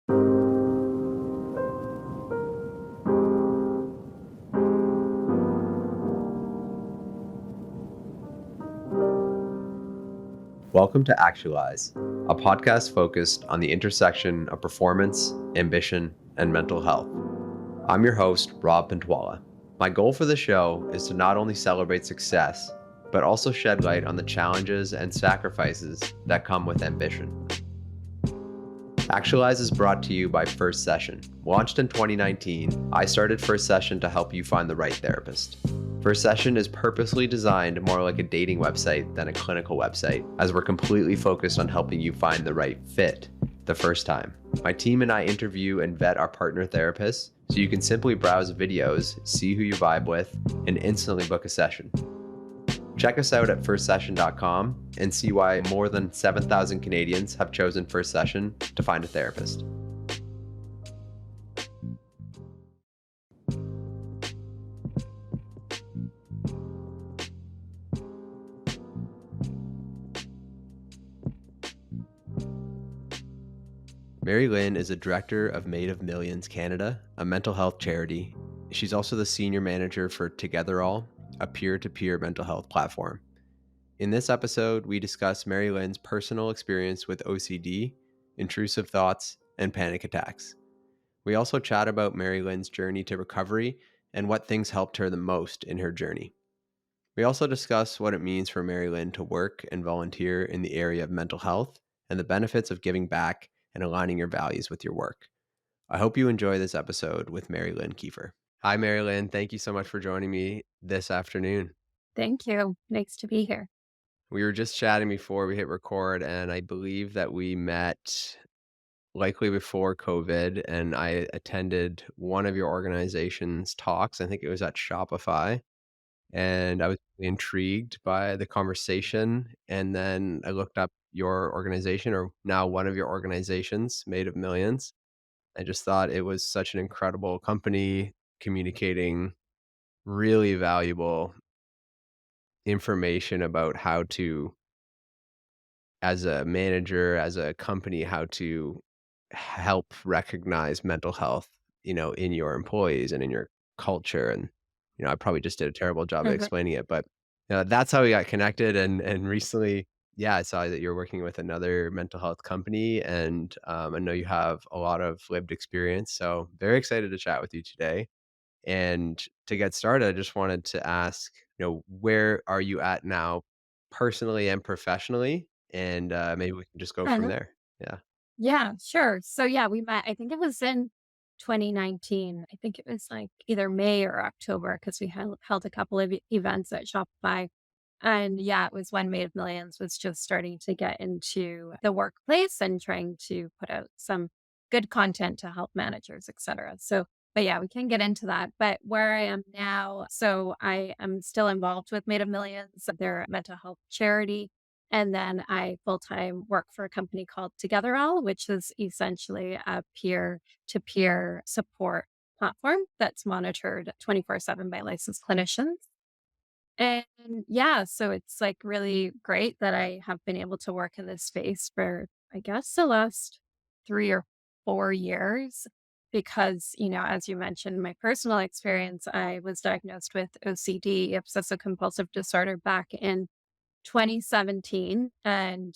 Welcome to Actualize, a podcast focused on the intersection of performance, ambition, and mental health. I'm your host, Rob Pintwala. My goal for the show is to not only celebrate success, but also shed light on the challenges and sacrifices that come with ambition. Actualize is brought to you by First Session. Launched in 2019, I started First Session to help you find the right therapist. First Session is purposely designed more like a dating website than a clinical website, as we're completely focused on helping you find the right fit the first time. My team and I interview and vet our partner therapists, so you can simply browse videos, see who you vibe with, and instantly book a session. Check us out at firstsession.com and see why more than 7,000 Canadians have chosen First Session to find a therapist. Mary-Lyn is a director of Made of Millions Canada, a mental health charity. She's also the senior manager for Togetherall, a peer-to-peer mental health platform. In this episode, we discuss Mary-Lyn's personal experience with OCD, intrusive thoughts, and panic attacks. We also chat about Mary-Lyn's journey to recovery and what things helped her the most in her journey. We also discuss what it means for Mary-Lyn to work and volunteer in the area of mental health and the benefits of giving back and aligning your values with your work. I hope you enjoy this episode with Mary-Lyn Kieffer. Hi, Mary-Lyn. Thank you so much for joining me this afternoon. Thank you. Nice to be here. We were just chatting before we hit record, and I believe that we met likely before COVID, and I attended one of your organization's talks. I think it was at Shopify, and I was really intrigued by the conversation. And then I looked up your organization, or now one of your organizations, Made of Millions. I just thought it was such an incredible company communicating really valuable information about how to, as a manager, as a company, how to help recognize mental health, in your employees and in your culture. And, I probably just did a terrible job of Mhm. explaining it, but that's how we got connected. And recently, yeah, I saw that you're working with another mental health company, and I know you have a lot of lived experience. So very excited to chat with you today. And to get started, I just wanted to ask, where are you at now, personally and professionally? And maybe we can just go from Mhm. there. Yeah. Yeah, sure. So yeah, we met, I think it was in 2019. I think it was like either May or October because we held a couple of events at Shopify. And yeah, it was when Made of Millions was just starting to get into the workplace and trying to put out some good content to help managers, et cetera. So, but yeah, we can get into that. But where I am now, so I am still involved with Made of Millions. They're a mental health charity. And then I full time work for a company called Togetherall, which is essentially a peer to peer support platform that's monitored 24/7 by licensed clinicians. And yeah, so it's like really great that I have been able to work in this space for, I guess, the last 3 or 4 years. Because, as you mentioned, my personal experience, I was diagnosed with OCD, obsessive compulsive disorder, back in 2017. And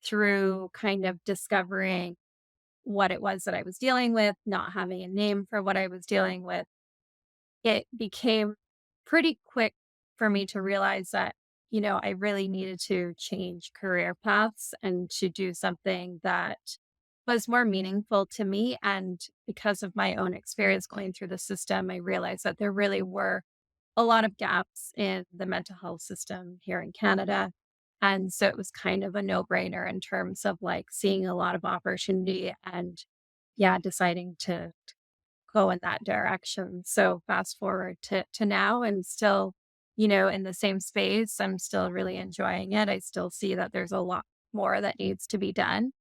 through kind of discovering what it was that I was dealing with, not having a name for what I was dealing with, it became pretty quick for me to realize that, I really needed to change career paths and to do something that was more meaningful to me. And because of my own experience going through the system, I realized that there really were a lot of gaps in the mental health system here in Canada. And so it was kind of a no brainer in terms of like seeing a lot of opportunity and, yeah, deciding to go in that direction. So fast forward to now and still, in the same space, I'm still really enjoying it. I still see that there's a lot more that needs to be done.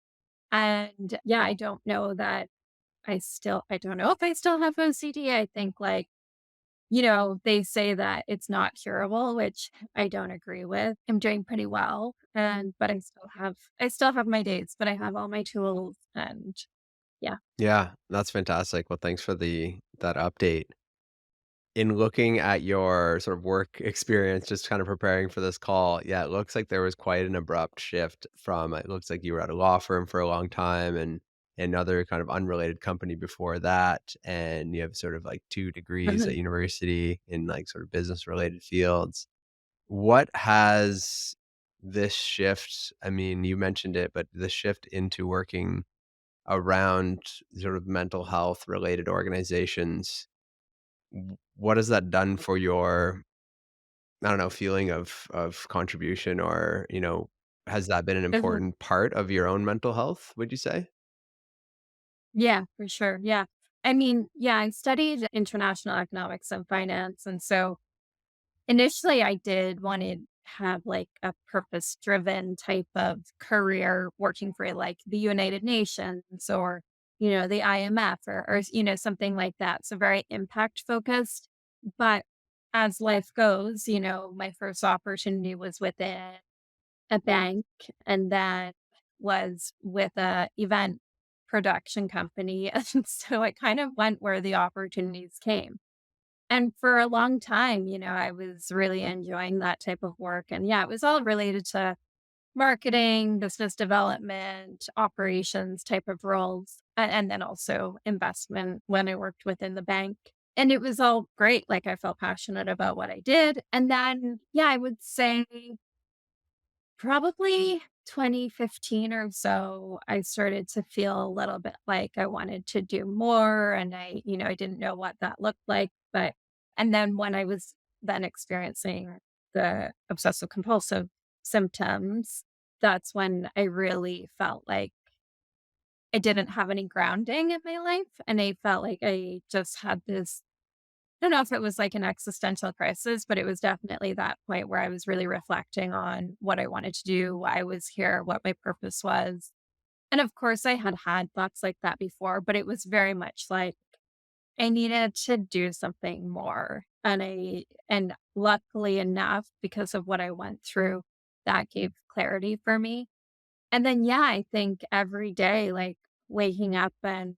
And yeah, I don't know if I still have OCD. I think like, they say that it's not curable, which I don't agree with. I'm doing pretty well. But I still have my days, but I have all my tools and Yeah. Yeah, that's fantastic. Well, thanks for the that update. In looking at your sort of work experience, just kind of preparing for this call, yeah, it looks like there was quite an abrupt shift from it looks like you were at a law firm for a long time and another kind of unrelated company before that, and you have sort of like 2 degrees at Mhm. university in like sort of business related fields. What has this shift I mean, you mentioned it, but the shift into working around sort of mental health related organizations, what has that done for your, I don't know, feeling of contribution or, has that been an Mhm. important part of your own mental health, would you say? Yeah, for sure. Yeah. I mean, yeah, I studied international economics and finance. And so initially I did want to have like a purpose driven type of career working for like the United Nations or, the IMF or something like that. So very impact focused. But as life goes, my first opportunity was within a bank, and that was with a event production company, and so it kind of went where the opportunities came. And for a long time, I was really enjoying that type of work, and yeah, it was all related to marketing, business development, operations type of roles, and then also investment when I worked within the bank. And it was all great, like, I felt passionate about what I did, and then, yeah, I would say probably 2015 or so, I started to feel a little bit like I wanted to do more and I didn't know what that looked like. And then when I was then experiencing the obsessive compulsive symptoms, that's when I really felt like I didn't have any grounding in my life. And I felt like I just had this, I don't know if it was like an existential crisis, but it was definitely that point where I was really reflecting on what I wanted to do, why I was here, what my purpose was. And of course, I had had thoughts like that before, but it was very much like I needed to do something more. And luckily enough, because of what I went through, that gave clarity for me. And then, yeah, I think every day, like waking up and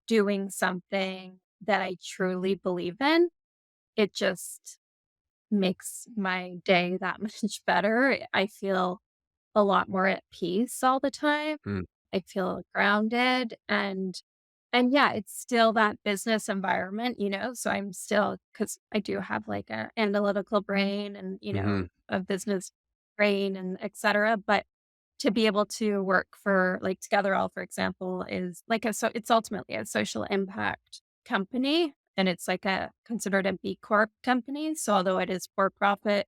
doing something that I truly believe in, it just makes my day that much better. I feel a lot more at peace all the time. Mm, I feel grounded and yeah, it's still that business environment, so I'm still cuz I do have like a analytical brain and, mhm, a business brain and etc. But to be able to work for like Togetherall, for example, is like it's ultimately a social impact company and it's like a considered a B Corp company. So although it is for profit,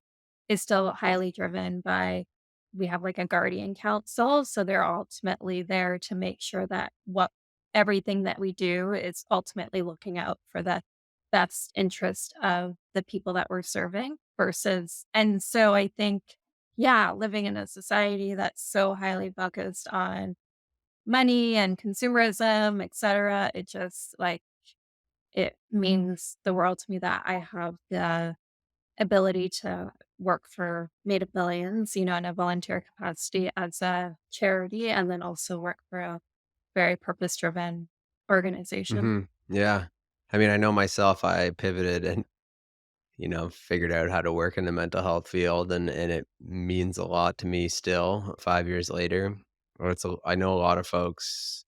it's still highly driven by we have like a guardian council. So they're ultimately there to make sure that what everything that we do is ultimately looking out for the best interest of the people that we're serving versus and so I think yeah, living in a society that's so highly focused on money and consumerism, et cetera, it just like it means the world to me that I have the ability to work for Made of Millions, in a volunteer capacity as a charity, and then also work for a very purpose driven organization. mhm, yeah. I mean, I know myself, I pivoted and, figured out how to work in the mental health field, and it means a lot to me still 5 years later. Or I know a lot of folks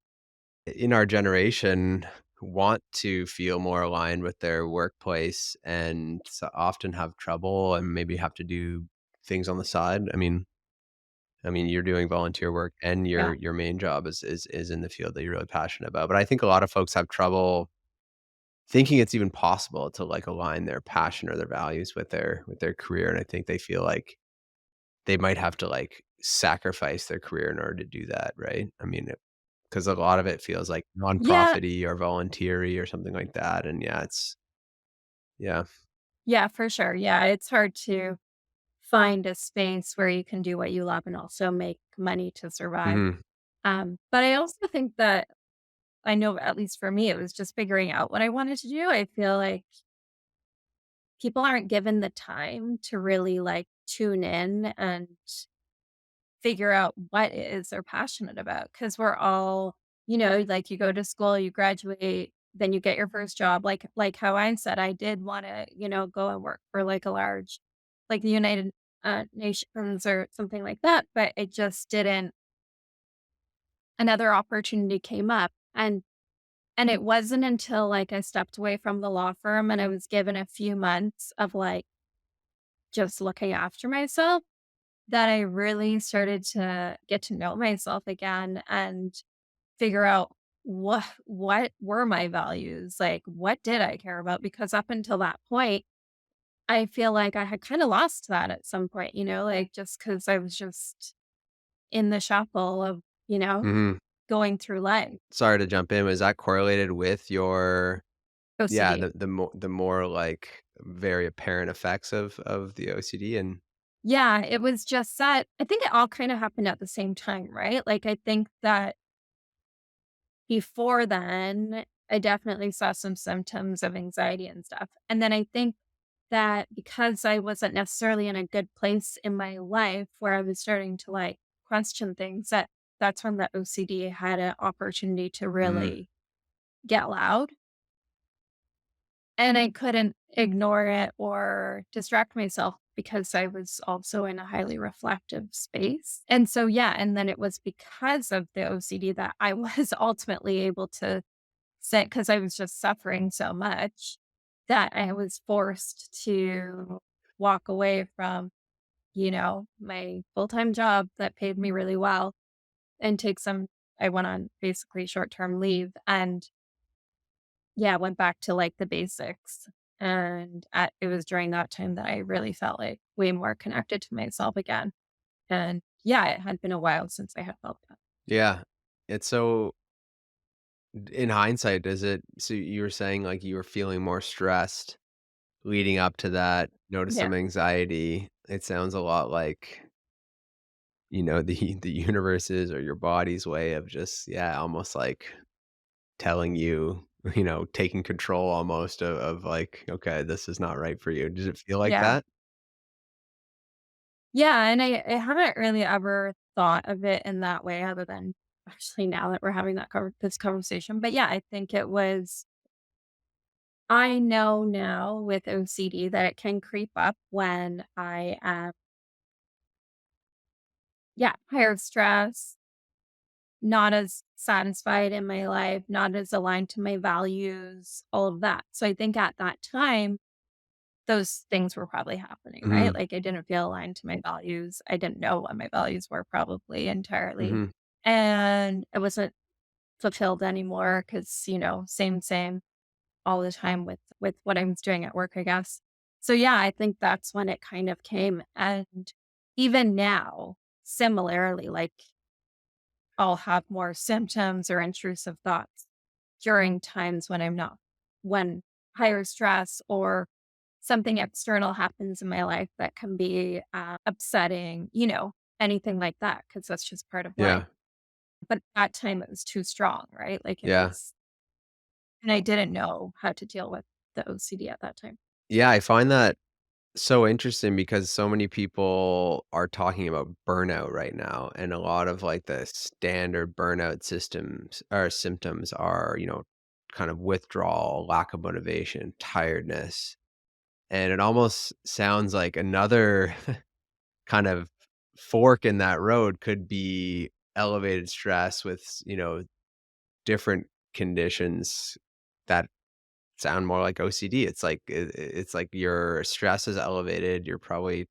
in our generation want to feel more aligned with their workplace and so often have trouble and maybe have to do things on the side. I mean, you're doing volunteer work and Yeah. your main job is in the field that you're really passionate about. But I think a lot of folks have trouble thinking it's even possible to like align their passion or their values with their career. And I think they feel like they might have to like sacrifice their career in order to do that, right? I mean, because a lot of it feels like Yeah. nonprofit-y or volunteer-y or something like that, and yeah, yeah. Yeah, for sure. Yeah. It's hard to find a space where you can do what you love and also make money to survive. Mhm, But I also think that I know at least for me, it was just figuring out what I wanted to do. I feel like people aren't given the time to really like tune in and figure out what it is they're passionate about because we're all like, you go to school, you graduate, then you get your first job, like how I said, I did wanna, go and work for, like, a large like, the United, Nations or something like that, but it just didn't another opportunity came up, and it wasn't until, like, I stepped away from the law firm and I was given a few months of, like, just looking after myself that I really started to get to know myself again and figure out what were my values? Like, what did I care about? Because up until that point, I feel like I had kinda lost that at some point, like, just because I was just in the shuffle of, Mhm. going through life. Sorry to jump in, was that correlated with your yeah, OCD. the more, like, very apparent effects of the OCD and Yeah, it was just that I think it all kinda happened at the same time, right? Like, I think that before then, I definitely saw some symptoms of anxiety and stuff, and then I think that because I wasn't necessarily in a good place in my life where I was starting to, like, question things, that's when the OCD had an opportunity to mm, really get loud, and I couldn't ignore it or distract myself because I was also in a highly reflective space, and so, yeah, and then it was because of the OCD that I was ultimately able to sit because I was just suffering so much that I was forced to walk away from, my full-time job that paid me really well and take some I went on basically short-term leave and, yeah, went back to, like, the basics. And it was during that time that I really felt, like, way more connected to myself again. And, yeah, it had been a while since I had felt that. yeah. It's so in hindsight, does it so you were saying, like, you were feeling more stressed leading up to that, noticed Yeah. some anxiety. It sounds a lot like, the universe's or your body's way of just, yeah, almost like telling you, taking control almost of like, "Okay, this is not right for you." Does it feel like Yeah. that? Yeah, and I haven't really ever thought of it in that way other than actually now that we're having this conversation. But yeah, I think it was I know now with OCD that it can creep up when I am, yeah, higher stress, not as satisfied in my life, not as aligned to my values, all of that. So I think at that time, those things were probably happening, right? Mhm, Like I didn't feel aligned to my values. I didn't know what my values were probably entirely. mhm. And I wasn't fulfilled anymore because, same all the time with what I was doing at work, I guess. So yeah, I think that's when it kind of came. And even now, similarly, like I'll have more symptoms or intrusive thoughts during times when I'm not when higher stress or something external happens in my life that can be upsetting, anything like that, because that's just part of life. Yeah, But at that time, it was too strong, right? Like it yeah. was, and I didn't know how to deal with the OCD at that time. Yeah, I find that so interesting because so many people are talking about burnout right now, and a lot of, like, the standard burnout systems or symptoms are, kind of withdrawal, lack of motivation, tiredness, and it almost sounds like another kind of fork in that road could be elevated stress with, different conditions that sound more like OCD. It's like it's like your stress is elevated, you're probably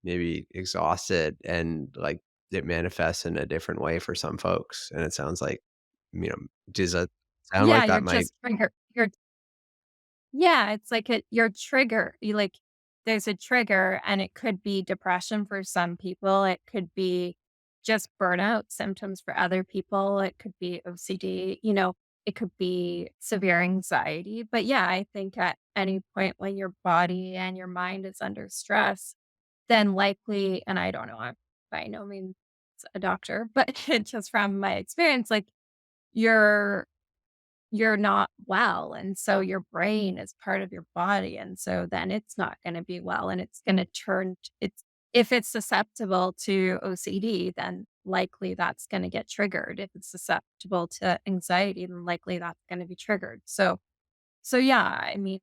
maybe exhausted and, like, it manifests in a different way for some folks, and it sounds like, does that sound Yeah, like you're that might just you're yeah, it's like your trigger. There's a trigger, and it could be depression for some people. It could be just burnout symptoms for other people. It could be OCD. It could be severe anxiety. But yeah, I think at any point when your body and your mind is under stress, then likely, and I don't know, I'm by no means a doctor, but just from my experience, like you're you're not well, and so your brain is part of your body, and so then it's not gonna be well, and it's gonna turn it's if it's susceptible to OCD, then likely that's gonna get triggered. If it's susceptible to anxiety, then likely that's gonna be triggered. So yeah, I mean,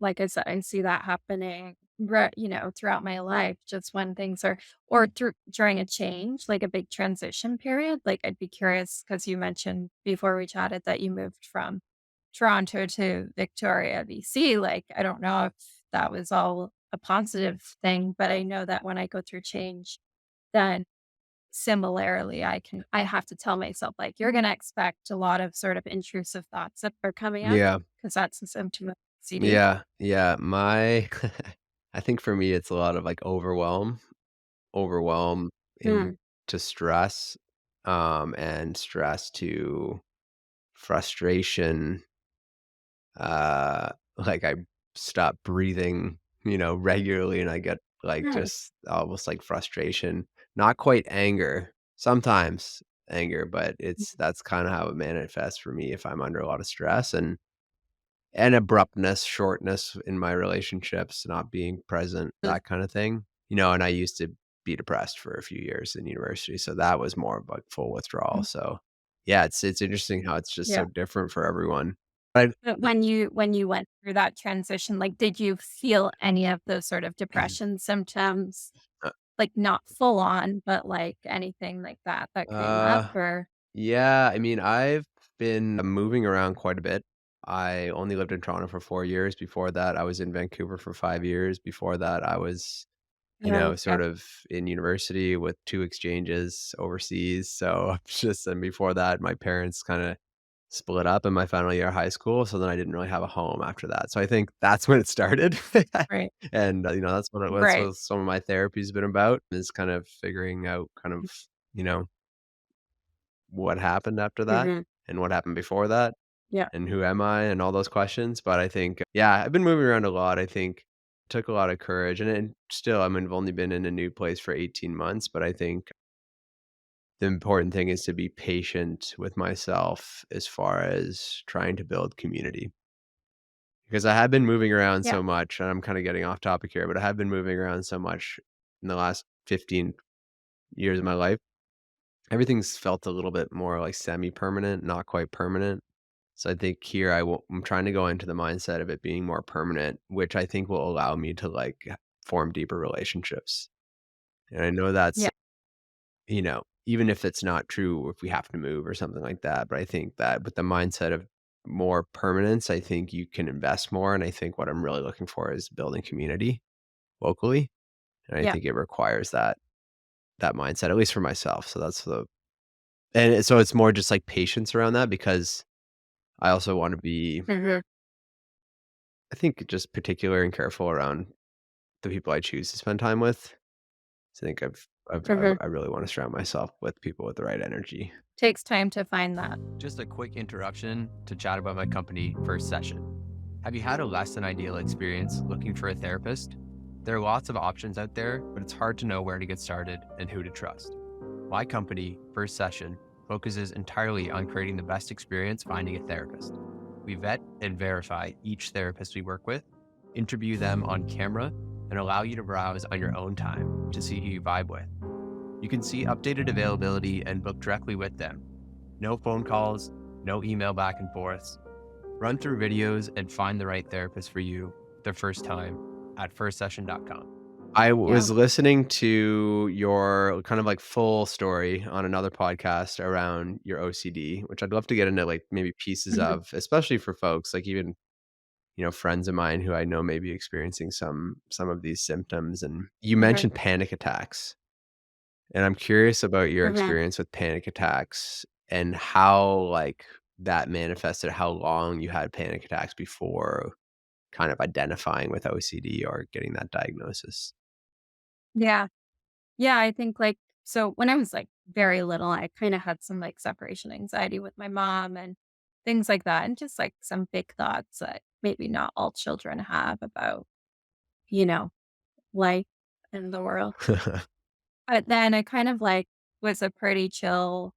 like I said, I see that happening, throughout my life, just when things are or during a change, like a big transition period. Like I'd be curious because you mentioned before we chatted that you moved from Toronto to Victoria, BC. Like I don't know if that was all a positive thing, but I know that when I go through change, then similarly, I have to tell myself, like, "You're gonna expect a lot of sort of intrusive thoughts that are coming up Yeah. because that's a symptom of OCD." Yeah. Yeah. My I think for me, it's a lot of, like, overwhelm Mm, into stress, and stress to frustration, like, I stop breathing, regularly, and I get, like, right, just almost like frustration, not quite anger, sometimes anger, but that's kinda how it manifests for me if I'm under a lot of stress, and abruptness, shortness in my relationships, not being present, mm, that kinda thing, and I used to be depressed for a few years in university, so that was more of, like, full withdrawal, mm, so, yeah, it's interesting how it's just yeah. so different for everyone. But But when you went through that transition, like, did you feel any of those sort of depression symptoms? uh Like, not full on, but, like, anything like that that came up uh, or yeah, I mean, I've been moving around quite a bit. I only lived in Toronto for 4 years. Before that, I was in Vancouver for 5 years. Before that, I was, Yeah, sort of in university with 2 exchanges overseas. So, just and before that, my parents kinda split up in my final year of high school, so then I didn't really have a home after that. So I think that's when it started. right, And, that's right. what some of my therapy's been about, is kind of figuring out kind of, you know, what happened after that Mhm, and what happened before that yeah, and who am I and all those questions. But I think, yeah, I've been moving around a lot. I think it took a lot of courage and still, I mean, I've only been in a new place for 18 months, but I think the important thing is to be patient with myself as far as trying to build community. Because I have been moving around yeah, so much, and I'm kinda getting off topic here, but I have been moving around so much in the last 15 years of my life. Everything's felt a little bit more, like, semi-permanent, not quite permanent. So I think here I'm trying to go into the mindset of it being more permanent, which I think will allow me to, like, form deeper relationships. And I know that's, yeah, even if it's not true, if we have to move or something like that, but I think that with the mindset of more permanence, I think you can invest more, and I think what I'm really looking for is building community locally, and I yeah, think it requires that mindset, at least for myself, so that's the and so it's more just, like, patience around that because I also wanna be, mhm, I think, just particular and careful around the people I choose to spend time with. So I think mhm. I really wanna surround myself with people with the right energy. Takes time to find that. Just a quick introduction to chat about my company, First Session. Have you had a less than ideal experience looking for a therapist? There are lots of options out there, but it's hard to know where to get started and who to trust. My company, First Session, focuses entirely on creating the best experience finding a therapist. We vet and verify each therapist we work with, interview them on camera, and allow you to browse on your own time to see who you vibe with. You can see updated availability and book directly with them. No phone calls, no email back and forths. Run through videos and find the right therapist for you the first time at firstsession.com. I Yeah, was listening to your kind of like full story on another podcast around your OCD, which I'd love to get into like maybe pieces mhm, of, especially for folks like even, friends of mine who I know may be experiencing some of these symptoms. And you mhm, mentioned panic attacks. And I'm curious about your mhm. experience with panic attacks and how, like, that manifested, how long you had panic attacks before kind of identifying with OCD or getting that diagnosis. Yeah. Yeah, I think, like so when I was, like, very little, I kinda had some, like, separation anxiety with my mom and things like that, and just, like, some big thoughts that maybe not all children have about, you know, life and the world. But then I kind of, like, was a pretty chill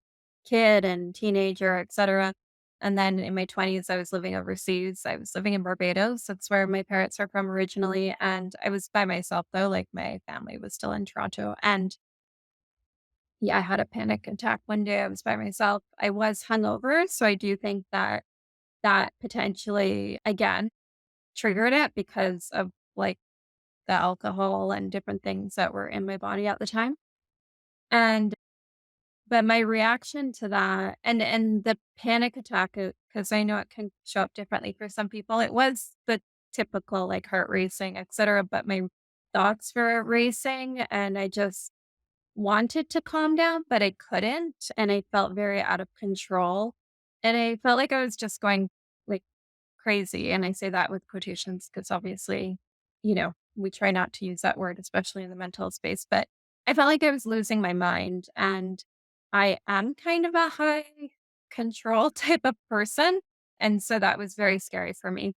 kid and teenager, etcetera, And then in my 20s, I was living overseas. I was living in Barbados. That's where my parents are from originally. And I was by myself, though. Like, my family was still in Toronto. And yeah, I had a panic attack one day. I was by myself. I was hungover. So I do think that that potentially, again, triggered it because of like the alcohol and different things that were in my body at the time. And but my reaction to that and the panic attack, because I know it can show up differently for some people, it was the typical, like, heart racing, etcetera, but my thoughts were racing, and I just wanted to calm down, but I couldn't, and I felt very out of control, and I felt like I was just going, like, crazy, and I say that with quotations because obviously, we try not to use that word, especially in the mental space, but I felt like I was losing my mind, and I am kind of a high control type of person, and so that was very scary for me.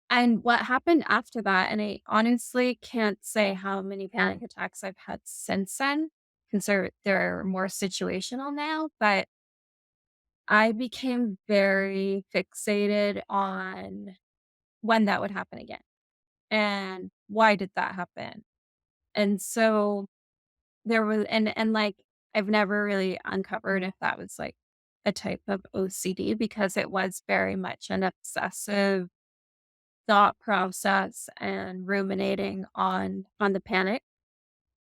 And what happened after that, and I honestly can't say how many panic attacks I've had since then, because they're more situational now, but I became very fixated on when that would happen again, and why did that happen? And so there was like, I've never really uncovered if that was, like, a type of OCD because it was very much an obsessive thought process and ruminating on the panic.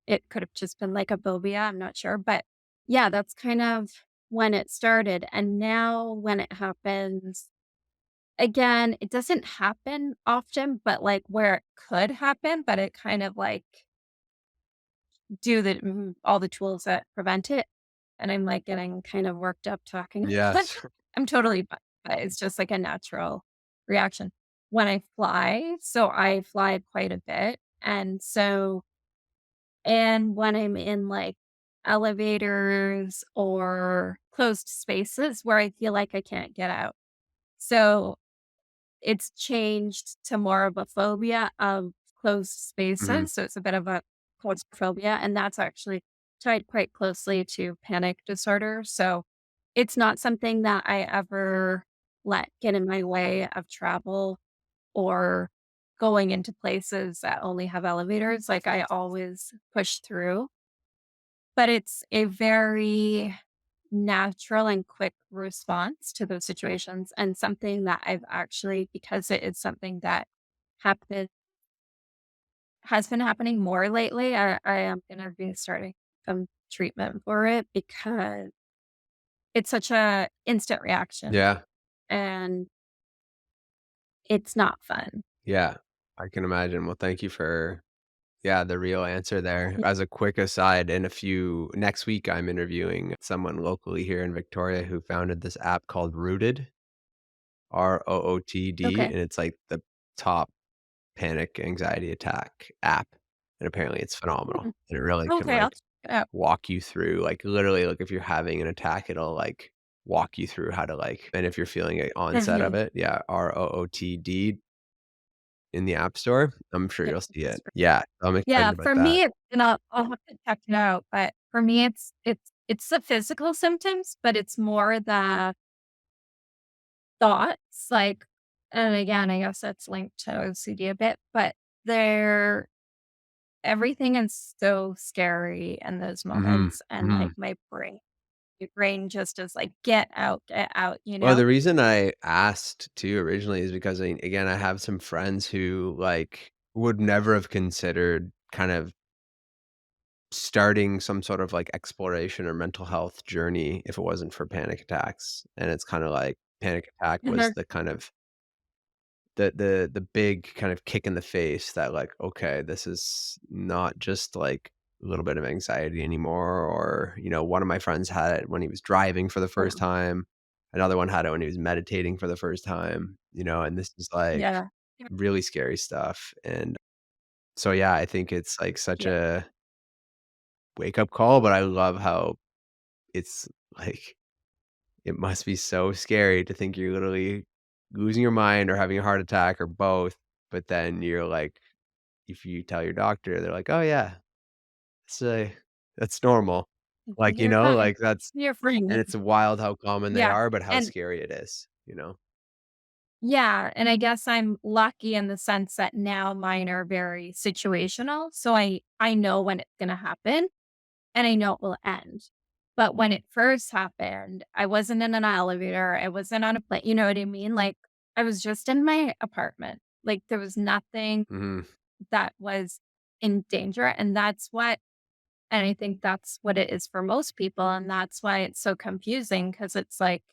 It could have just been like a phobia, I'm not sure, but yeah, that's kind of when it started, and now when it happens again, it doesn't happen often, but, like, where it could happen, but it kind of, like, all the tools that prevent it, and I'm, like, getting kind of worked up talking about it. Yes. I'm totally fine, but it's just, like, a natural reaction. When I fly, so I fly quite a bit, and when I'm in, like, elevators or closed spaces where I feel like I can't get out. So it's changed to more of a phobia of closed Mhm. spaces, so it's a bit of a claustrophobia, and that's actually tied quite closely to panic disorder, so it's not something that I ever let get in my way of travel or going into places that only have elevators, like, I always push through, but it's a very natural and quick response to those situations and something that I've actually because it is something that happen has been happening more lately, I am gonna be starting some treatment for it because it's such a instant reaction Yeah. and it's not fun. Yeah. I can imagine. Well, thank you for, yeah, the real answer there. Yeah. As a quick aside, in a few next week, I'm interviewing someone locally here in Victoria who founded this app called Rooted, Rootd, Okay. and it's like the top panic anxiety attack app, and apparently it's phenomenal, Mhm. and it really can, Okay, I'll like, check it out. walk you through, like, literally, like, if you're having an attack, it'll, like, walk you through how to, like, and if you're feeling a onset of Mhm. it, yeah, Rootd in the App Store, I'm sure Yeah, you'll see that's it. great. Yeah, I'm Yeah, excited about for that. me, and I'll have to check it out, but for me, it's the physical symptoms, but it's more the thoughts, like and again, I guess that's linked to OCD a bit, but they're everything is so scary in those Mhm, moments, and, like, mhm. my brain just is like, get out," you Well, know? the reason I asked too originally is because, I again, I have some friends who, like, would never have considered kind of starting some sort of, like, exploration or mental health journey if it wasn't for panic attacks, and it's kinda like panic attack And was they're the kind of the big kind of kick in the face that, like, okay, this is not just, like, a little bit of anxiety anymore, or, one of my friends had it when he was driving for the yeah, first time, another one had it when he was meditating for the first time, and this is, like, yeah, really scary stuff, and so, yeah, I think it's, like, such yeah, a wake-up call, but I love how it's, like, it must be so scary to think you're literally losing your mind or having a heart attack or both, but then you're like, if you tell your doctor, they're like, "Oh, yeah, it's, that's normal." Like, You're fine. like that's You're and fine. it's wild how common they Yeah. are, but how And scary it is, you know? yeah, and I guess I'm lucky in the sense that now mine are very situational. So I know when it's gonna happen and I know it will end. But when it first happened, I wasn't in an elevator, I wasn't on a plane, you know what I mean? Like, I was just in my apartment. Like, there was nothing Mhm. that was in danger, and and I think that's what it is for most people, and that's why it's so confusing because it's like,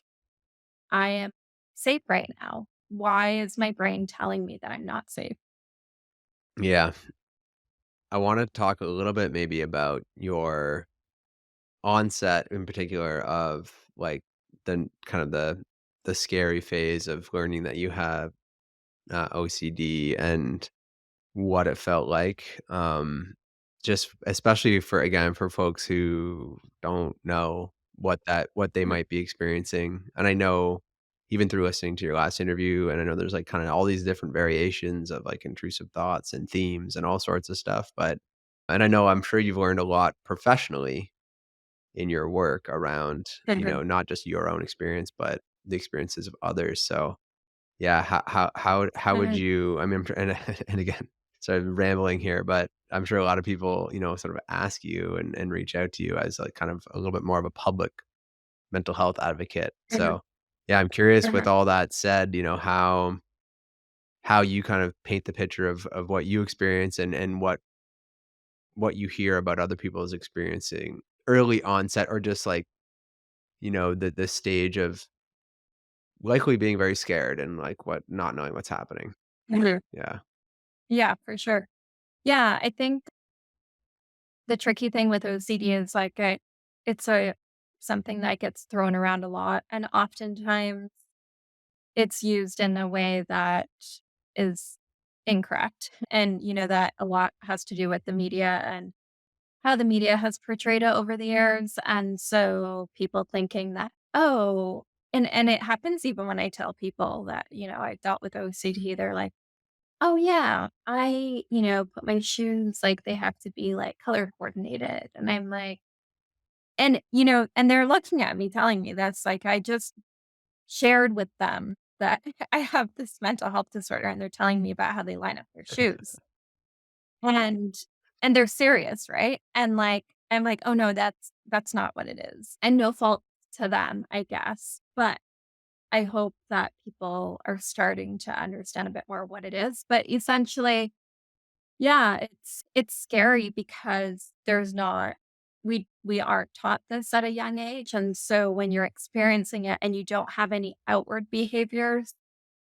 I am safe right now. Why is my brain telling me that I'm not safe? Yeah. I wanna talk a little bit maybe about your onset in particular of, like, the kind of the scary phase of learning that you have, OCD and what it felt like, just especially for again, for folks who don't know what they Mhm, might be experiencing, and I know even through listening to your last interview, and I know there's, like, kinda all these different variations of, like, intrusive thoughts and themes and all sorts of stuff, but and I know I'm sure you've learned a lot professionally in your work around, mhm, not just your own experience, but the experiences of others, so yeah, how would mhm, you I mean, and and again, sorry I'm rambling here, but I'm sure a lot of people, sort of ask you and reach out to you as, like, kind of a little bit more of a public mental health advocate. mhm, So, yeah, I'm curious with mhm, all that said, how you kind of paint the picture of what you experience and what you hear about other people's experiencing early onset or just, like, the stage of likely being very scared and, like, what not knowing what's happening. mhm. Yeah. Yeah, for sure. Yeah, I think the tricky thing with OCD is like it's a something that gets thrown around a lot, and oftentimes it's used in a way that is incorrect. And that a lot has to do with the media and how the media has portrayed it over the years. And so people thinking that, oh, and it happens even when I tell people that, I dealt with OCD, they're like, oh yeah, I, put my shoes like they have to be like color coordinated. And I'm like, and they're looking at me telling me that's like I just shared with them that I have this mental health disorder and they're telling me about how they line up their shoes. And and they're serious, right? And like I'm like, "Oh no, that's not what it is." And no fault to them, I guess. But I hope that people are starting to understand a bit more what it is. But essentially, yeah, it's scary because there's not we aren't taught this at a young age. And so when you're experiencing it and you don't have any outward behaviors,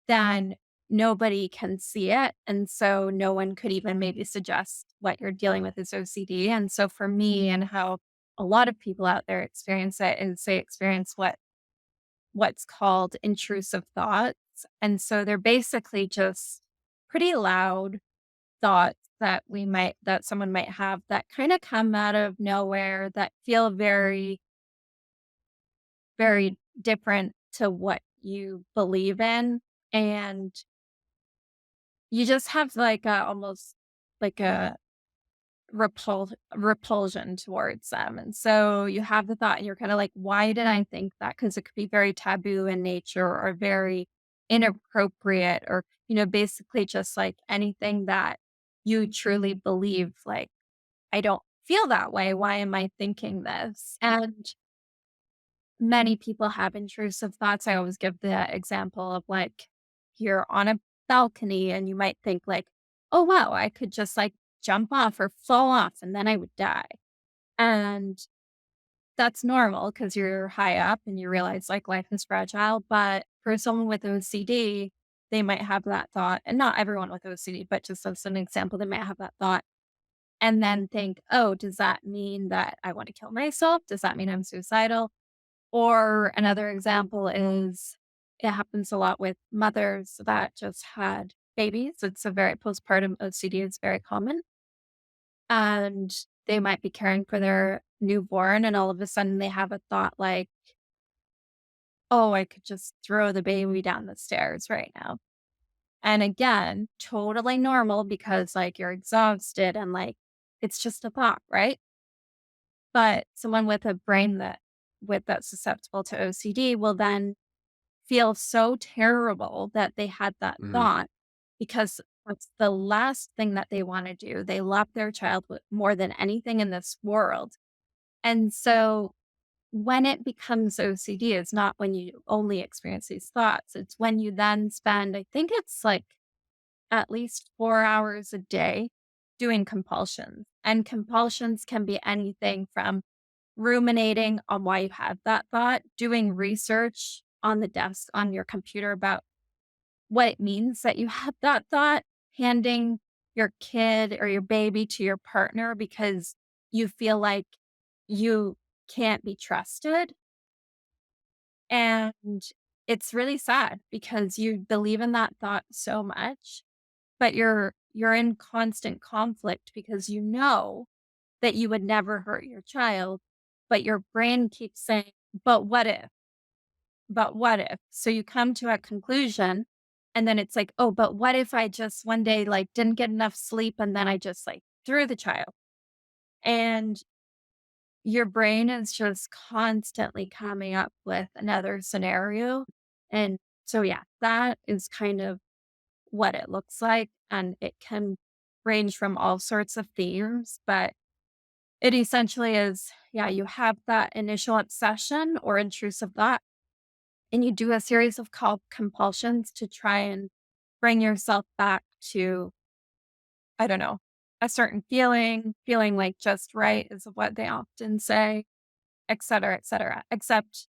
then nobody can see it. And so no one could even maybe suggest what you're dealing with is OCD. And so for me and how a lot of people out there experience it is they experience what's called intrusive thoughts. And so they're basically just pretty loud thoughts that someone might have that kind of come out of nowhere that feel very, very different to what you believe in. And you just have like a almost like a repulsion towards them. And so you have the thought and you're kind of like, why did I think that? Because it could be very taboo in nature or very inappropriate or, basically just like anything that you truly believe, like, I don't feel that way. Why am I thinking this? And many people have intrusive thoughts. I always give the example of like you're on a balcony and you might think like, oh wow, I could just like jump off or fall off and then I would die. And that's normal because you're high up and you realize like life is fragile. But for someone with OCD, they might have that thought. And not everyone with OCD, but just as an example, they might have that thought and then think, oh, does that mean that I want to kill myself? Does that mean I'm suicidal? Or another example is it happens a lot with mothers that just had babies. It's a very postpartum OCD is very common. And they might be caring for their newborn and all of a sudden they have a thought like, oh, I could just throw the baby down the stairs right now. And again, totally normal because like you're exhausted and like it's just a thought, right? But someone with a brain that's susceptible to OCD will then feel so terrible that they had that Mhm. thought because that's the last thing that they want to do. They love their child more than anything in this world. And so when it becomes OCD, it's not when you only experience these thoughts. It's when you then spend, I think it's like at least 4 hours a day doing compulsions. And compulsions can be anything from ruminating on why you had that thought, doing research on the desk on your computer about what it means that you had that thought, handing your kid or your baby to your partner because you feel like you can't be trusted. And it's really sad because you believe in that thought so much, but you're in constant conflict because you know that you would never hurt your child, but your brain keeps saying, "But what if? But what if?" So you come to a conclusion and then it's like, "Oh, but what if I just one day, like, didn't get enough sleep and then I just, like, threw the child?" And your brain is just constantly coming up with another scenario. And so, yeah, that is kind of what it looks like, and it can range from all sorts of themes, but it essentially is, yeah, you have that initial obsession or intrusive thought, and you do a series of compulsions to try and bring yourself back to, I don't know, a certain feeling like just right is what they often say, et cetera, et cetera. Except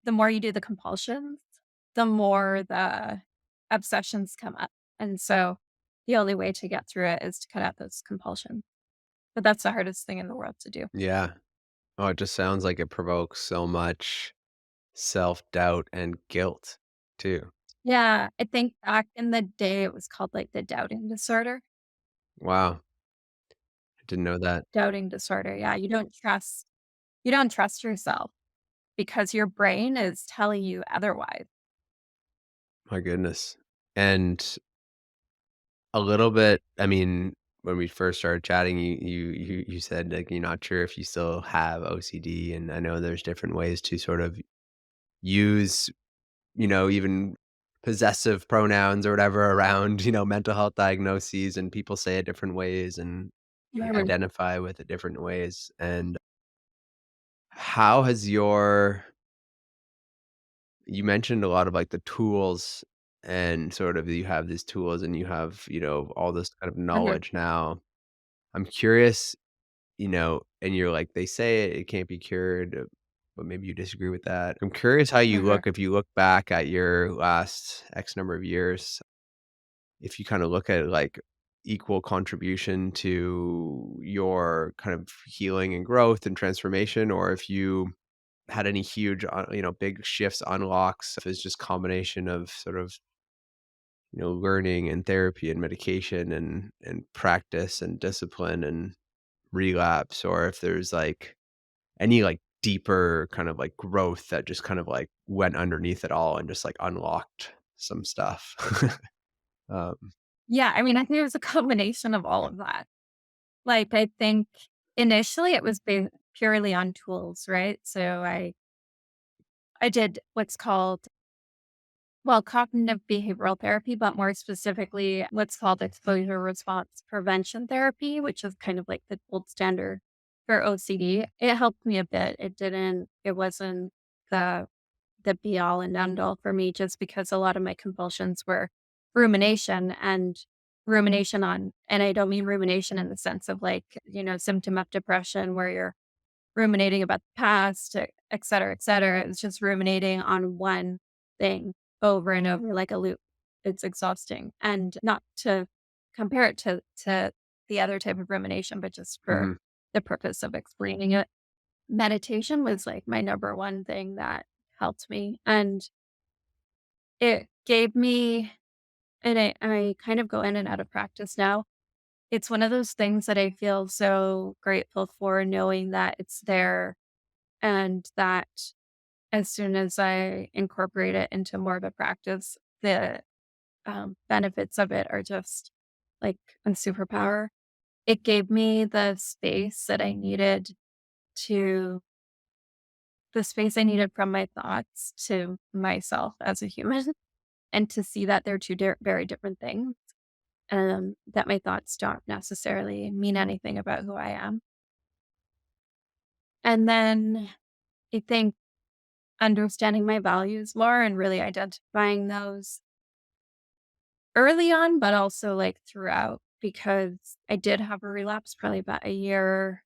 the more you do the compulsions, the more the obsessions come up. And so the only way to get through it is to cut out those compulsions. But that's the hardest thing in the world to do. Yeah. Oh, it just sounds like it provokes so much self-doubt and guilt too. Yeah, I think back in the day, it was called like the doubting disorder. Wow, I didn't know that. Doubting disorder. Yeah, you don't trust yourself because your brain is telling you otherwise. My goodness. And a little bit, I mean, when we first started chatting, you said, like, you're not sure if you still have OCD, and I know there's different ways to sort of use, even possessive pronouns or whatever around, mental health diagnoses, and people say it different ways and Mhm. identify with it different ways. And how has your you mentioned a lot of like the tools and sort of you have these tools and you have, all this kind of Mhm. knowledge now. I'm curious, and you're like, they say it can't be cured, but maybe you disagree with that. I'm curious how you Mhm. look if you look back at your last X number of years, if you kind of look at like equal contribution to your kind of healing and growth and transformation, or if you had any huge, big shifts, unlocks, if it's just combination of sort of, learning and therapy and medication and practice and discipline and relapse, or if there's like any like deeper kind of like growth that just kind of like went underneath it all and just like unlocked some stuff. um, Yeah, I mean, I think it was a combination of all of that. Like, I think initially it was purely on tools, right? So I did what's called, well, cognitive behavioral therapy, but more specifically, what's called exposure response prevention therapy, which is kind of like the gold standard for OCD. It helped me a bit. It wasn't the the be all and end all for me just because a lot of my compulsions were rumination and rumination on, and I don't mean rumination in the sense of like, symptom of depression where you're ruminating about the past, et cetera, et cetera. It's just ruminating on one thing over and over like a loop. It's exhausting. And not to compare it to the other type of rumination, but just for mhm. the purpose of explaining it. Meditation was like my number one thing that helped me. And it gave me, and I kind of go in and out of practice now. It's one of those things that I feel so grateful for knowing that it's there and that as soon as I incorporate it into more of a practice, the benefits of it are just like a superpower. It gave me the space that I needed to the space I needed from my thoughts to myself as a human, and to see that they're two very different things, that my thoughts don't necessarily mean anything about who I am. And then I think understanding my values more and really identifying those early on, but also like throughout, because I did have a relapse probably about a year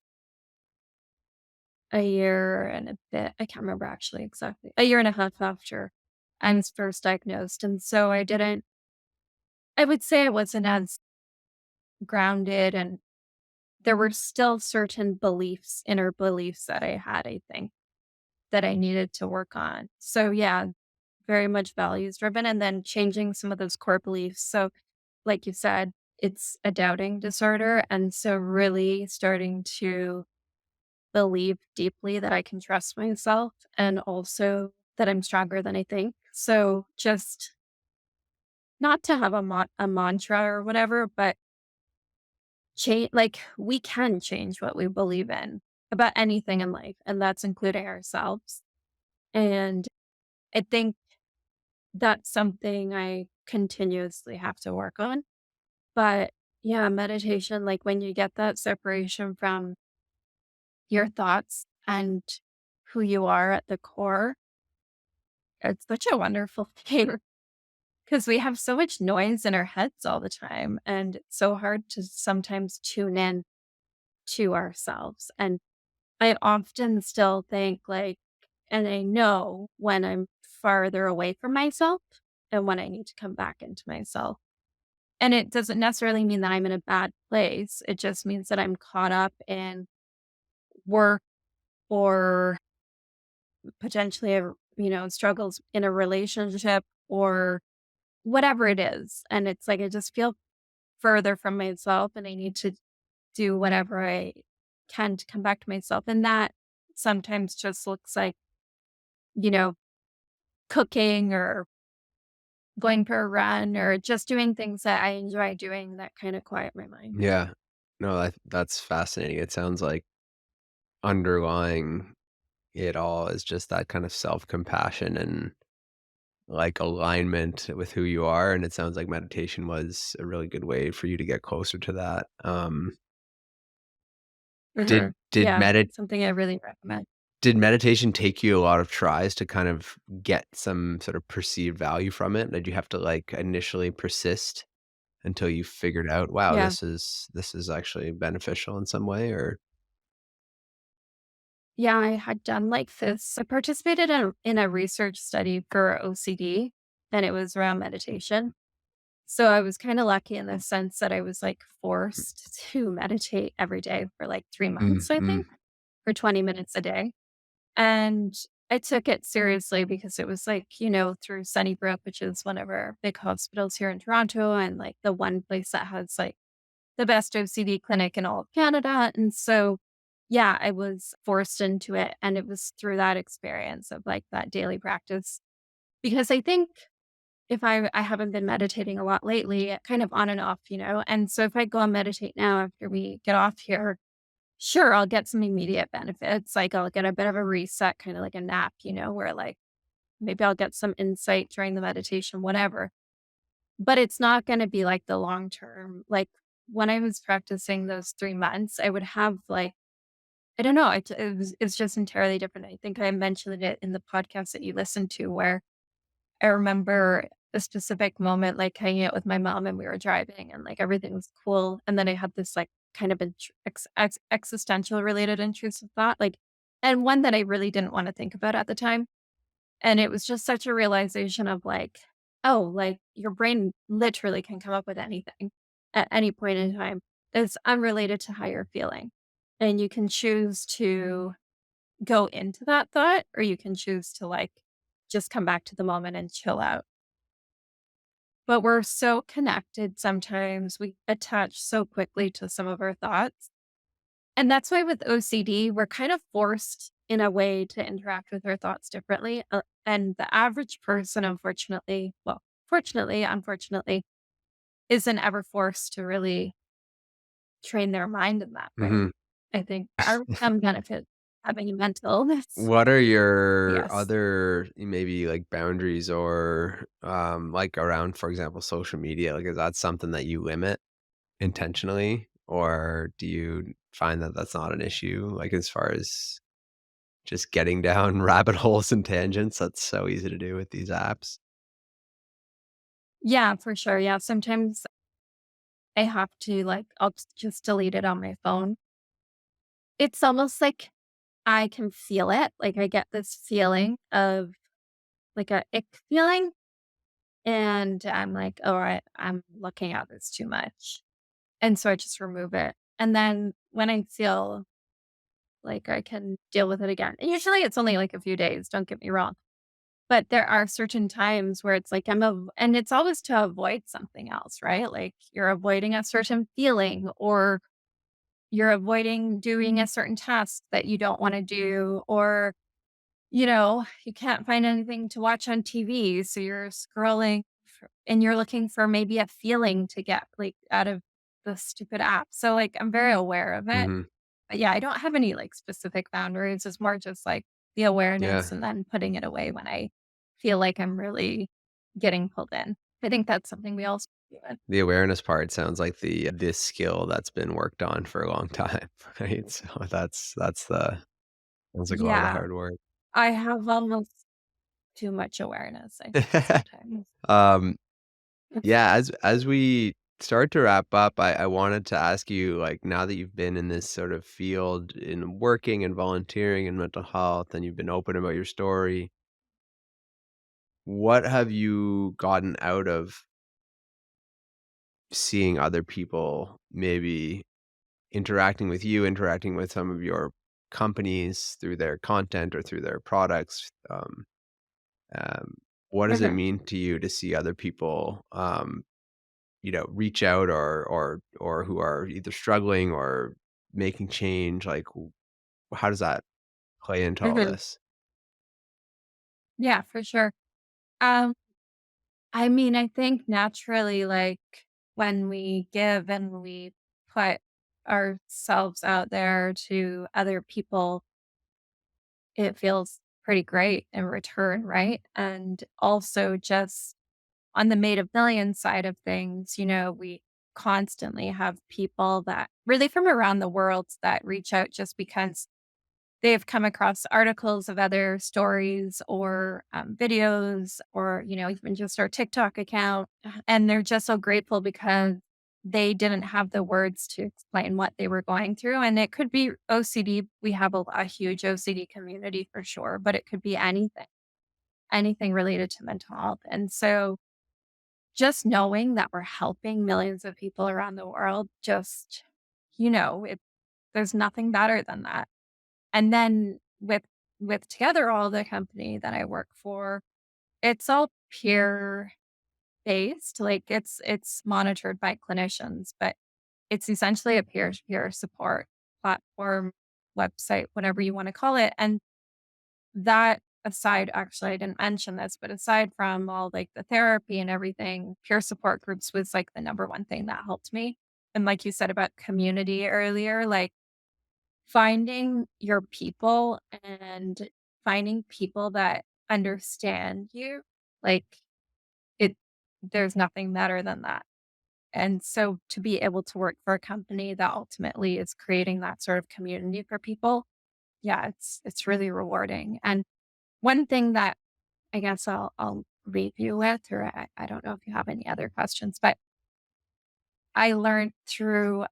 and a bit. I can't remember actually exactly. A year and a half after I was first diagnosed. And so I would say I wasn't as grounded, and there were still certain beliefs, inner beliefs that I had, I think, that I needed to work on. So yeah, very much values driven, and then changing some of those core beliefs. So like you said, it's a doubting disorder. And so really starting to believe deeply that I can trust myself, and also that I'm stronger than I think. So just not to have a mantra or whatever, but change, like we can change what we believe in about anything in life, and that's including ourselves. And I think that's something I continuously have to work on. But yeah, meditation, like when you get that separation from your thoughts and who you are at the core, it's such a wonderful thing, because we have so much noise in our heads all the time. And it's so hard to sometimes tune in to ourselves. And I often still think like, and I know when I'm farther away from myself and when I need to come back into myself. And it doesn't necessarily mean that I'm in a bad place. It just means that I'm caught up in work or potentially, struggles in a relationship or whatever it is. And it's like I just feel further from myself, and I need to do whatever I can to come back to myself. And that sometimes just looks like, you know, cooking or going for a run or just doing things that I enjoy doing that kind of quiet my mind. Yeah. No, that's fascinating. It sounds like underlying it all is just that kind of self-compassion and, like, alignment with who you are, and it sounds like meditation was a really good way for you to get closer to that. Mhm. Did Yeah, something I really recommend. meditation take you a lot of tries to kind of get some sort of perceived value from it? Did you have to, like, initially persist until you figured out, "Wow, Yeah. this is actually beneficial in some way," or Yeah, I had done like this. I participated in a research study for OCD, and it was around meditation. So I was kind of lucky in the sense that I was like forced to meditate every day for like 3 months, I mm. think, for 20 minutes a day. And I took it seriously because it was like, through Sunnybrook, which is one of our big hospitals here in Toronto, and like the one place that has like the best OCD clinic in all of Canada. And so, yeah, I was forced into it. And it was through that experience of like that daily practice. Because I think if I haven't been meditating a lot lately, kind of on and off, And so if I go and meditate now after we get off here, sure, I'll get some immediate benefits. Like I'll get a bit of a reset, kind of like a nap, where like maybe I'll get some insight during the meditation, whatever. But it's not gonna be like the long term. Like, when I was practicing those 3 months, I would have, like, I don't know, it's just entirely different. I think I mentioned it in the podcast that you listened to, where I remember a specific moment, like, hanging out with my mom, and we were driving, and, like, everything was cool, and then I had this, like, kind of existential related intrusive thought, like, and one that I really didn't wanna think about at the time. And it was just such a realization of like, oh, like your brain literally can come up with anything at any point in time that's unrelated to how you're feeling. And you can choose to go into that thought, or you can choose to like just come back to the moment and chill out. But we're so connected sometimes, we attach so quickly to some of our thoughts. And that's why with OCD, we're kind of forced in a way to interact with our thoughts differently. And the average person, unfortunately, well, fortunately, unfortunately, isn't ever forced to really train their mind in that way. Mhm. I think there are some benefits. having a mental illness. What are your Yes. other maybe, like, boundaries or, like, around, for example, social media? Like, is that something that you limit intentionally, or do you find that that's not an issue? Like, as far as just getting down rabbit holes and tangents, that's so easy to do with these apps. Yeah, for sure. Yeah, sometimes I have to, like, I'll just delete it on my phone. It's almost like I can feel it, like, I get this feeling of, like, a ick feeling, and I'm like, "Alright, I'm looking at this too much." And so I just remove it. And then when I feel like I can deal with it again, and usually it's only, like, a few days, don't get me wrong, but there are certain times where it's like and it's always to avoid something else, right? Like, you're avoiding a certain feeling, or you're avoiding doing a certain task that you don't wanna do, or, you can't find anything to watch on TV, so you're scrolling and you're looking for maybe a feeling to get, like, out of the stupid app. So, like, I'm very aware of it. Mhm. But yeah, I don't have any, like, specific boundaries. It's more just, like, the Yeah. awareness and then putting it away when I feel like I'm really getting pulled in. I think that's something we all do it. The awareness part sounds like the this skill that's been worked on for a long time, right? So that's the sounds like a lot of the Yeah, hard work. I have almost too much awareness, I think, sometimes. Um, yeah, as we start to wrap up, I wanted to ask you, like, now that you've been in this sort of field in working and volunteering in mental health, and you've been open about your story, what have you gotten out of seeing other people maybe interacting with you, interacting with some of your companies through their content or through their products? Um, what does it Mhm, mean to you to see other people, reach out or who are either struggling or making change? Like, how does that play into all mhm. this? Yeah, for sure. Um, I mean, I think naturally, like, when we give and we put ourselves out there to other people, it feels pretty great in return, right? And also just on the Made of Millions side of things, we constantly have people that really from around the world that reach out just because they've come across articles of other stories or videos or, even just our TikTok account. And they're just so grateful because they didn't have the words to explain what they were going through. And it could be OCD. We have a huge OCD community for sure, but it could be anything related to mental health. And so just knowing that we're helping millions of people around the world, just, there's nothing better than that. And then with Togetherall, the company that I work for, it's all peer based. Like it's monitored by clinicians, but it's essentially a peer-to-peer support platform, website, whatever you want to call it. And that aside, actually, I didn't mention this, but aside from all like the therapy and everything, peer support groups was like the number one thing that helped me. And like you said about community earlier, like finding your people and finding people that understand you, like it there's nothing better than that. And so to be able to work for a company that ultimately is creating that sort of community for people, yeah, it's really rewarding. And one thing that I guess I'll leave you with, or I don't know if you have any other questions, but I learned through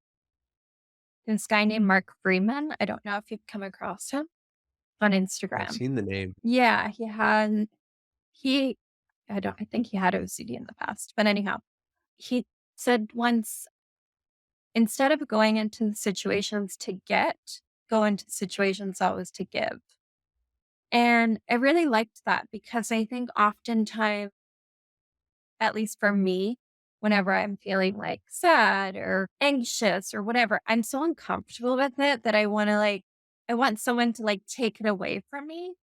this guy named Mark Freeman. I don't know if you've come across him on I've Instagram. seen the name. Yeah, he I think he had OCD in the past, but anyhow, he said once, instead of going into situations to get, go into situations always to give. And I really liked that because I think oftentimes, at least for me, whenever I'm feeling like sad or anxious or whatever, I'm so uncomfortable with it that I want someone to like take it away from me.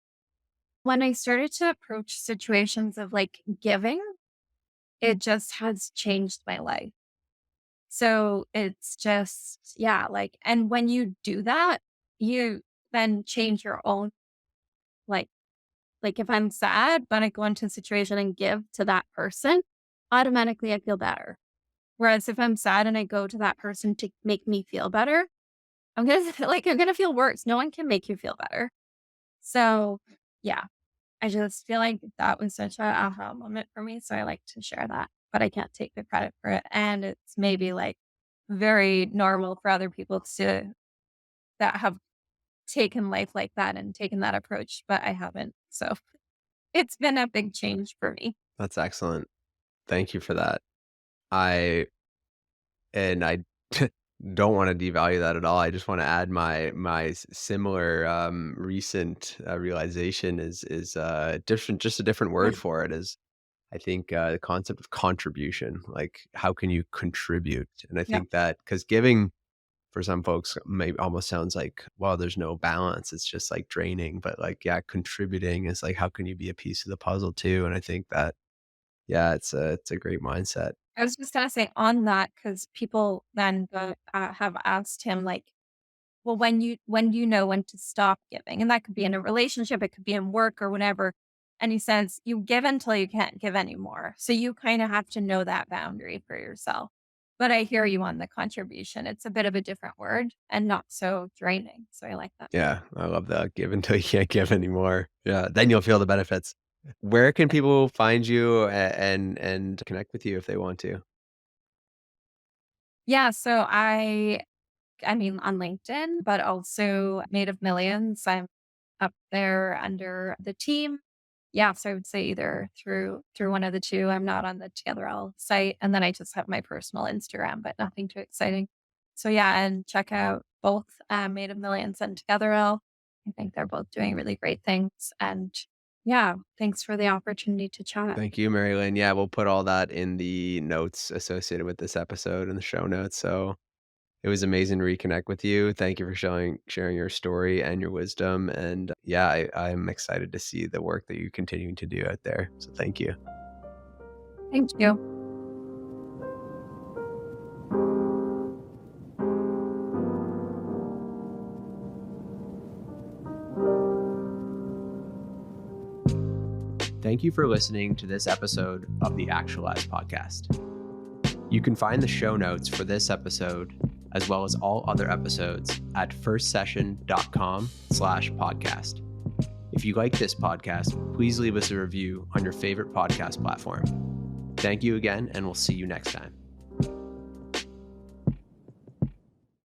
When I started to approach situations of like giving, it just has changed my life. So it's just, yeah, like, and when you do that, you then change your own, like, if I'm sad, but I go into a situation and give to that person, automatically I feel better. Whereas if I'm sad and I go to that person to make me feel better, I'm gonna I'm gonna feel worse. No one can make you feel better. So yeah, I just feel like that was such a aha moment for me. So I like to share that, but I can't take the credit for it. And it's maybe like very normal for other people to that have taken life like that and taken that approach, but I haven't. So it's been a big change for me. That's excellent. Thank you for that. I and I don't wanna devalue that at all. I just wanna add my similar, recent, realization is different, just a different word Mm. for it is I think, the concept of contribution, like, how can you contribute? And I Yeah. think that because giving for some folks may almost sounds like, well, there's no balance. It's just like draining. But like, yeah, contributing is like, how can you be a piece of the puzzle too? And I think that, yeah, it's a great mindset. I was just gonna say on that because people then have asked him like, well, when do you know when to stop giving? And that could be in a relationship, it could be in work or whatever. And he says, you give until you can't give anymore. So you kind of have to know that boundary for yourself. But I hear you on the contribution. It's a bit of a different word and not so draining. So I like that. Yeah, I love that. Give until you can't give anymore. Yeah, then you'll feel the benefits. Where can people find you and connect with you if they want to? Yeah. So I mean, on LinkedIn, but also Made of Millions. I'm up there under the team. Yeah, so I would say either through one of the two. I'm not on the Togetherall site, and then I just have my personal Instagram, but nothing too exciting. So yeah, and check out both Made of Millions and Togetherall. I think they're both doing really great things. And yeah, thanks for the opportunity to chat. Thank you, Mary-Lyn. Yeah, we'll put all that in the notes associated with this episode in the show notes. So it was amazing to reconnect with you. Thank you for sharing your story and your wisdom. And yeah, I'm excited to see the work that you're continuing to do out there. So thank you. Thank you. Thank you for listening to this episode of the Actualize podcast. You can find the show notes for this episode, as well as all other episodes, at firstsession.com/podcast. If you like this podcast, please leave us a review on your favorite podcast platform. Thank you again, and we'll see you next time.